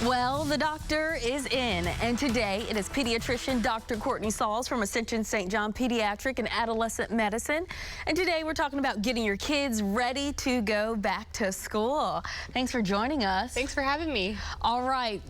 Well, the doctor is in, and today it is pediatrician Dr. Courtney Sauls from Ascension St. John Pediatric and Adolescent Medicine. And today we're talking about getting your kids ready to go back to school. Thanks for joining us. Thanks for having me. All right.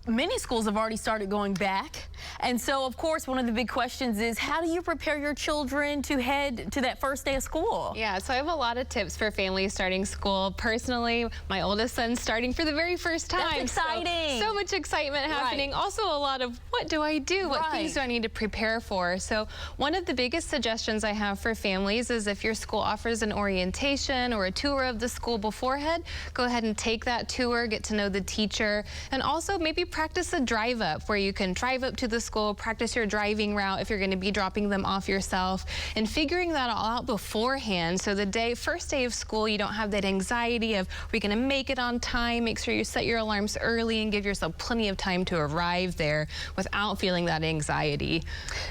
Many schools have already started going back. And so, of course, one of the big questions is, how do you prepare your children to head to that first day of school? Yeah, so I have a lot of tips for families starting school. Personally, my oldest son's starting for the very first time. That's exciting. So much excitement happening. Right. Also a lot of, what do I do? What things do I need to prepare for? So one of the biggest suggestions I have for families is if your school offers an orientation or a tour of the school beforehand, go ahead and take that tour, get to know the teacher, and also maybe practice a drive up where you can drive up to the school, practice your driving route if you're going to be dropping them off yourself, and figuring that all out beforehand so the first day of school you don't have that anxiety of, are we going to make it on time? Make sure you set your alarms early and give yourself plenty of time to arrive there without feeling that anxiety.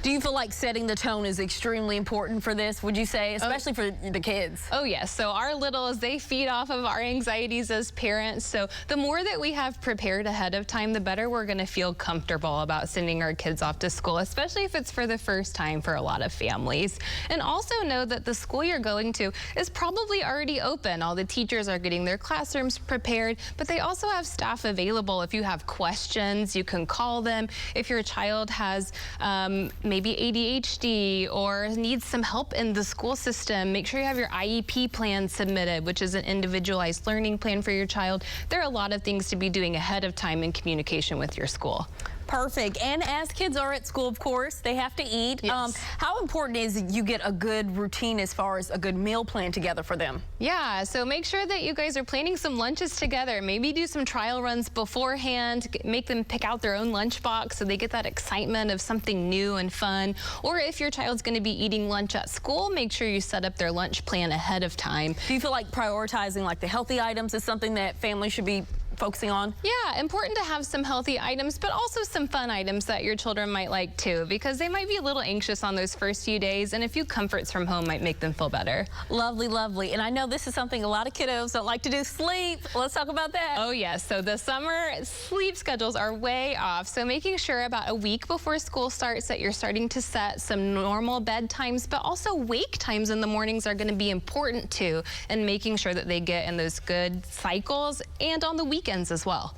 Do you feel like setting the tone is extremely important for this, would you say, especially for the kids? Oh yes, so our littles, they feed off of our anxieties as parents, so the more that we have prepared ahead of time, the better we're going to feel comfortable about sending our kids off to school, especially if it's for the first time for a lot of families. And also know that the school you're going to is probably already open. All the teachers are getting their classrooms prepared, but they also have staff available. If you have questions, you can call them. If your child has maybe ADHD or needs some help in the school system, make sure you have your IEP plan submitted, which is an individualized learning plan for your child. There are a lot of things to be doing ahead of time in communication with your school. Perfect. And as kids are at school, of course, they have to eat. Yes. How important is you get a good routine as far as a good meal plan together for them? Yeah, so make sure that you guys are planning some lunches together. Maybe do some trial runs beforehand. Make them pick out their own lunchbox so they get that excitement of something new and fun. Or if your child's going to be eating lunch at school, make sure you set up their lunch plan ahead of time. Do you feel like prioritizing like the healthy items is something that families should be focusing on? Yeah, important to have some healthy items, but also some fun items that your children might like too, because they might be a little anxious on those first few days, and a few comforts from home might make them feel better. Lovely, lovely. And I know this is something a lot of kiddos don't like to do, sleep. Let's talk about that. Oh yes, so the summer sleep schedules are way off, so making sure about a week before school starts that you're starting to set some normal bedtimes, but also wake times in the mornings are going to be important too, and making sure that they get in those good cycles and on the weekends as well.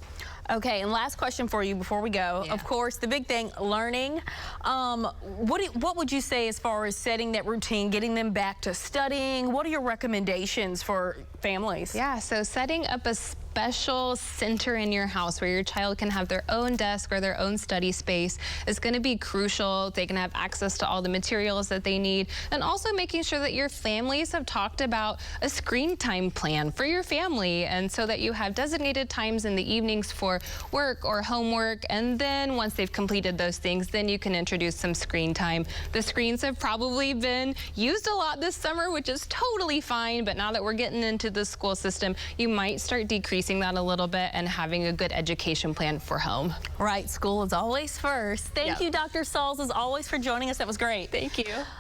Okay, and last question for you before we go. Yeah. Of course, the big thing, learning. What would you say as far as setting that routine, getting them back to studying? What are your recommendations for families? Yeah, so setting up a special center in your house where your child can have their own desk or their own study space is going to be crucial. They can have access to all the materials that they need, and also making sure that your families have talked about a screen time plan for your family, and so that you have designated times in the evenings for work or homework, and then once they've completed those things, then you can introduce some screen time. The screens have probably been used a lot this summer, which is totally fine, but now that we're getting into the school system, you might start decreasing that a little bit and having a good education plan for home. Right, school is always first. Thank you, Dr. Sauls, as always, for joining us. That was great. Thank you.